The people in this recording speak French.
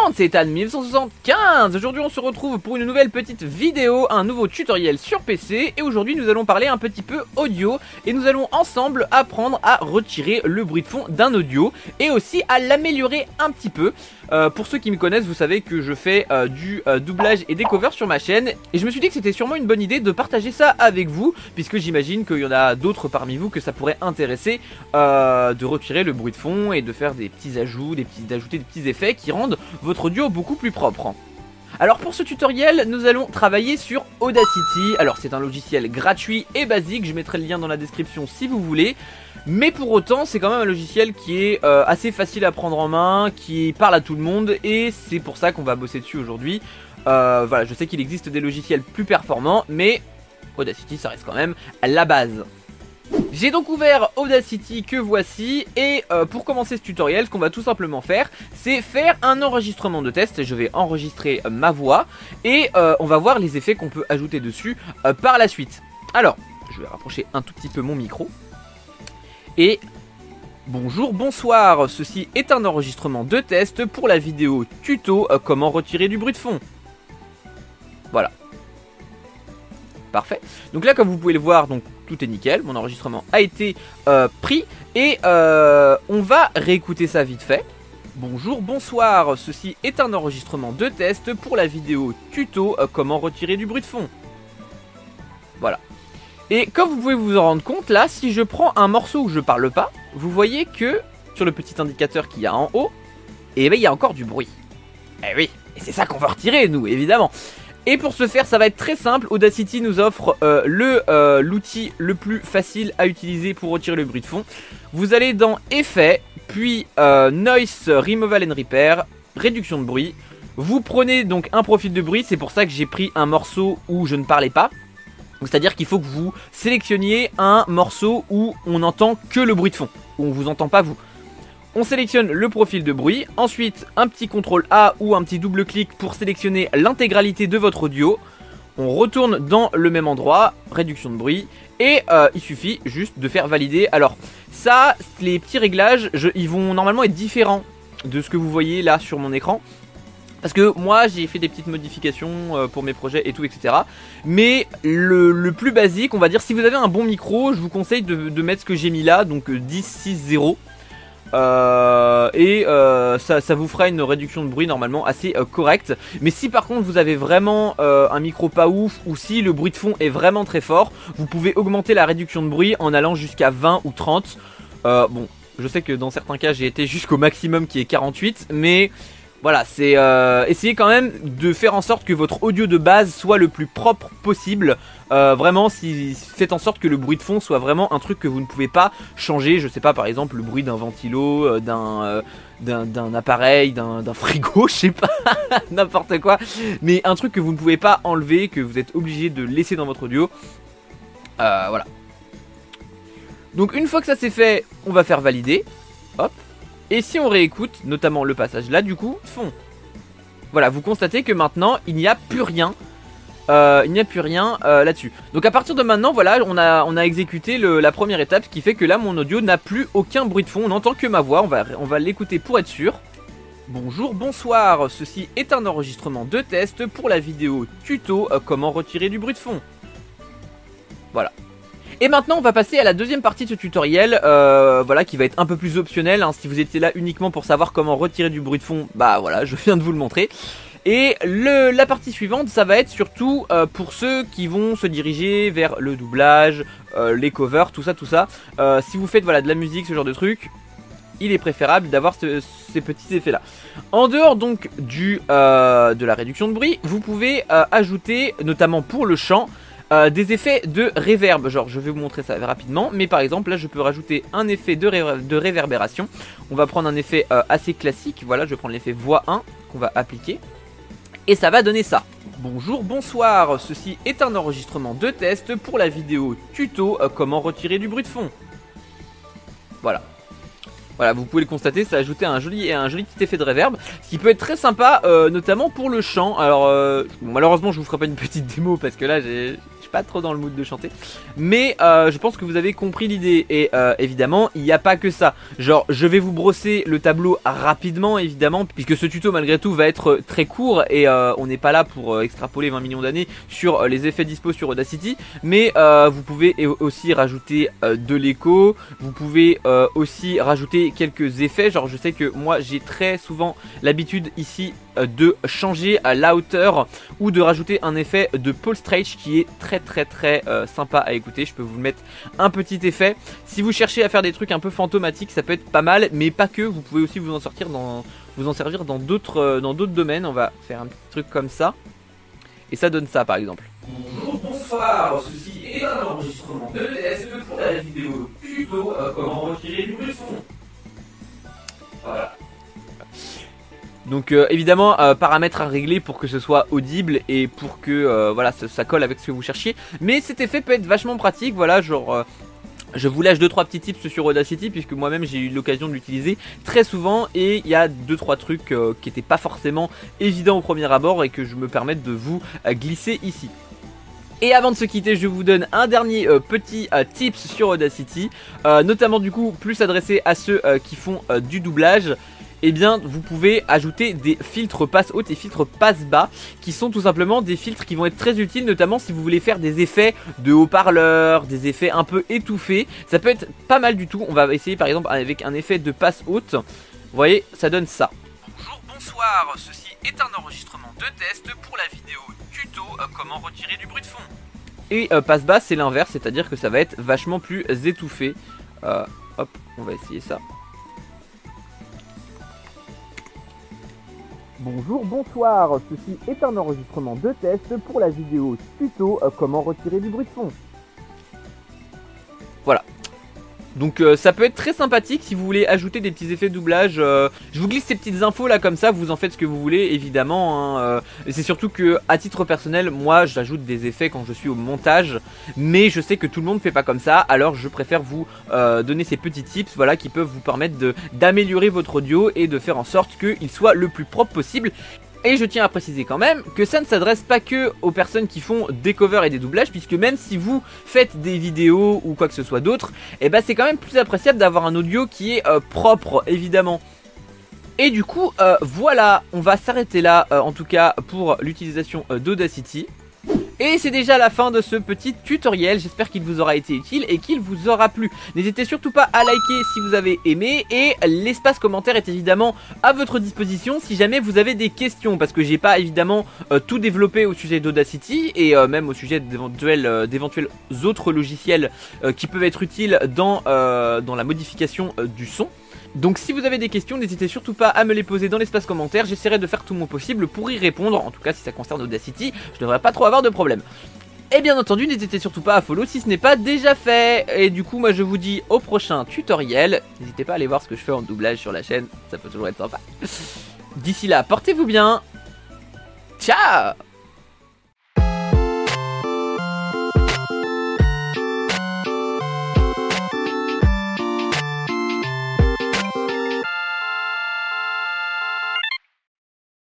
monde, c'est Ethan1975. Aujourd'hui on se retrouve pour une nouvelle petite vidéo, un nouveau tutoriel sur PC. Et aujourd'hui nous allons parler un petit peu audio. Et nous allons ensemble apprendre à retirer le bruit de fond d'un audio. Et aussi à l'améliorer un petit peu. Pour ceux qui me connaissent, vous savez que je fais du doublage et des covers sur ma chaîne. Et je me suis dit que c'était sûrement une bonne idée de partager ça avec vous, puisque j'imagine qu'il y en a d'autres parmi vous que ça pourrait intéresser de retirer le bruit de fond et de faire des petits ajouts, d'ajouter des petits effets qui rendent votre audio beaucoup plus propre. Alors pour ce tutoriel, nous allons travailler sur Audacity. Alors c'est un logiciel gratuit et basique, je mettrai le lien dans la description si vous voulez. Mais pour autant, c'est quand même un logiciel qui est assez facile à prendre en main, qui parle à tout le monde, et c'est pour ça qu'on va bosser dessus aujourd'hui. Voilà, je sais qu'il existe des logiciels plus performants, mais Audacity ça reste quand même la base. J'ai donc ouvert Audacity que voici, et pour commencer ce tutoriel, ce qu'on va tout simplement faire, c'est faire un enregistrement de test. Je vais enregistrer ma voix, et on va voir les effets qu'on peut ajouter dessus par la suite. Alors, je vais rapprocher un tout petit peu mon micro. Et bonjour, bonsoir, ceci est un enregistrement de test pour la vidéo tuto comment retirer du bruit de fond. Voilà. Parfait. Donc là, comme vous pouvez le voir, donc tout est nickel, mon enregistrement a été pris et on va réécouter ça vite fait. Bonjour, bonsoir, ceci est un enregistrement de test pour la vidéo tuto comment retirer du bruit de fond. Voilà. Et comme vous pouvez vous en rendre compte, là, si je prends un morceau où je parle pas, vous voyez que sur le petit indicateur qu'il y a en haut, eh ben, il y a encore du bruit. Eh oui, et c'est ça qu'on va retirer, nous, évidemment. Et pour ce faire, ça va être très simple. Audacity nous offre l'outil le plus facile à utiliser pour retirer le bruit de fond. Vous allez dans Effets, puis Noise Removal and Repair, réduction de bruit. Vous prenez donc un profil de bruit, c'est pour ça que j'ai pris un morceau où je ne parlais pas. C'est-à-dire qu'il faut que vous sélectionniez un morceau où on n'entend que le bruit de fond, où on vous entend pas vous. On sélectionne le profil de bruit, ensuite un petit CTRL A ou un petit double clic pour sélectionner l'intégralité de votre audio. On retourne dans le même endroit, réduction de bruit, et il suffit juste de faire valider. Alors ça, les petits réglages, ils vont normalement être différents de ce que vous voyez là sur mon écran. Parce que moi j'ai fait des petites modifications pour mes projets et tout, etc. Mais le plus basique, on va dire, si vous avez un bon micro, je vous conseille de mettre ce que j'ai mis là, donc 10.6.0. Ça vous fera une réduction de bruit normalement assez correcte. Mais si par contre vous avez vraiment un micro pas ouf, ou si le bruit de fond est vraiment très fort, vous pouvez augmenter la réduction de bruit en allant jusqu'à 20 ou 30. Bon, je sais que dans certains cas j'ai été jusqu'au maximum qui est 48, mais... Voilà, c'est essayez quand même de faire en sorte que votre audio de base soit le plus propre possible. Vraiment, faites en sorte que le bruit de fond soit vraiment un truc que vous ne pouvez pas changer. Je sais pas, par exemple, le bruit d'un ventilo, d'un appareil, d'un frigo, je sais pas, n'importe quoi. Mais un truc que vous ne pouvez pas enlever, que vous êtes obligé de laisser dans votre audio. Voilà. Donc une fois que ça c'est fait, on va faire valider. Hop. Et si on réécoute, notamment le passage là du coup, fond. Voilà, vous constatez que maintenant, il n'y a plus rien. Là-dessus. Donc à partir de maintenant, voilà, on a exécuté la première étape, ce qui fait que là, mon audio n'a plus aucun bruit de fond. On n'entend que ma voix, on va l'écouter pour être sûr. Bonjour, bonsoir, ceci est un enregistrement de test pour la vidéo tuto comment retirer du bruit de fond. Voilà. Et maintenant on va passer à la deuxième partie de ce tutoriel, voilà, qui va être un peu plus optionnel, hein. Si vous étiez là uniquement pour savoir comment retirer du bruit de fond, bah voilà, je viens de vous le montrer. Et la partie suivante, ça va être surtout pour ceux qui vont se diriger vers le doublage, les covers, tout ça. Si vous faites voilà, de la musique, ce genre de truc, il est préférable d'avoir ces petits effets là. En dehors donc de la réduction de bruit, vous pouvez ajouter, notamment pour le chant, des effets de reverb. Genre je vais vous montrer ça rapidement, mais par exemple là je peux rajouter un effet de réverbération. On va prendre un effet assez classique. Voilà, je vais prendre l'effet voix 1 qu'on va appliquer, et ça va donner ça. Bonjour, bonsoir, ceci est un enregistrement de test pour la vidéo tuto comment retirer du bruit de fond. Voilà. Voilà, vous pouvez le constater, ça a ajouté un joli petit effet de reverb, ce qui peut être très sympa, notamment pour le chant. Alors, bon, malheureusement, je vous ferai pas une petite démo parce que là, je suis pas trop dans le mood de chanter. Mais je pense que vous avez compris l'idée. Et évidemment, il n'y a pas que ça. Genre, je vais vous brosser le tableau rapidement, évidemment, puisque ce tuto, malgré tout, va être très court. Et on n'est pas là pour extrapoler 20 millions d'années sur les effets dispo sur Audacity. Mais vous pouvez aussi rajouter de l'écho. Vous pouvez aussi rajouter quelques effets. Genre, je sais que moi, j'ai très souvent l'habitude ici de changer la hauteur ou de rajouter un effet de Paul Stretch qui est très sympa à écouter. Je peux vous mettre un petit effet. Si vous cherchez à faire des trucs un peu fantomatiques, ça peut être pas mal, mais pas que. Vous pouvez aussi vous en servir dans d'autres domaines. On va faire un petit truc comme ça. Et ça donne ça par exemple. Bonjour, bonsoir, ceci est un enregistrement de test pour la vidéo tuto comment retirer du bruit de fond. Voilà. Donc évidemment paramètres à régler pour que ce soit audible et pour que voilà ça colle avec ce que vous cherchiez. Mais cet effet peut être vachement pratique, voilà, genre je vous lâche 2-3 petits tips sur Audacity puisque moi-même j'ai eu l'occasion de l'utiliser très souvent et il y a 2-3 trucs qui n'étaient pas forcément évidents au premier abord et que je me permets de vous glisser ici. Et avant de se quitter, je vous donne un dernier petit tips sur Audacity, notamment du coup plus adressé à ceux qui font du doublage. Eh bien vous pouvez ajouter des filtres passe haute et filtres passe bas qui sont tout simplement des filtres qui vont être très utiles, notamment si vous voulez faire des effets de haut-parleur, des effets un peu étouffés. Ça peut être pas mal du tout. On va essayer par exemple avec un effet de passe haute. Vous voyez, ça donne ça. Bonjour, bonsoir, ceci est un enregistrement de test pour la vidéo tuto comment retirer du bruit de fond. Et passe bas c'est l'inverse, c'est-à-dire que ça va être vachement plus étouffé. Hop, on va essayer ça. Bonjour, bonsoir, ceci est un enregistrement de test pour la vidéo tuto comment retirer du bruit de fond. Voilà. Donc ça peut être très sympathique si vous voulez ajouter des petits effets de doublage. Je vous glisse ces petites infos là comme ça, vous en faites ce que vous voulez évidemment. Hein, c'est surtout que à titre personnel, moi j'ajoute des effets quand je suis au montage. Mais je sais que tout le monde ne fait pas comme ça, alors je préfère vous donner ces petits tips voilà, qui peuvent vous permettre d'améliorer votre audio et de faire en sorte qu'il soit le plus propre possible. Et je tiens à préciser quand même que ça ne s'adresse pas que aux personnes qui font des covers et des doublages, puisque même si vous faites des vidéos ou quoi que ce soit d'autre, et bah c'est quand même plus appréciable d'avoir un audio qui est propre évidemment. Et du coup voilà, on va s'arrêter là en tout cas pour l'utilisation d'Audacity. Et c'est déjà la fin de ce petit tutoriel, j'espère qu'il vous aura été utile et qu'il vous aura plu. N'hésitez surtout pas à liker si vous avez aimé et l'espace commentaire est évidemment à votre disposition si jamais vous avez des questions. Parce que j'ai pas évidemment tout développé au sujet d'Audacity et même au sujet d'éventuels autres logiciels qui peuvent être utiles dans la modification du son. Donc si vous avez des questions, n'hésitez surtout pas à me les poser dans l'espace commentaire, j'essaierai de faire tout mon possible pour y répondre, en tout cas si ça concerne Audacity, je devrais pas trop avoir de problème. Et bien entendu, n'hésitez surtout pas à follow si ce n'est pas déjà fait. Et du coup, moi je vous dis au prochain tutoriel, n'hésitez pas à aller voir ce que je fais en doublage sur la chaîne, ça peut toujours être sympa. D'ici là, portez-vous bien, ciao.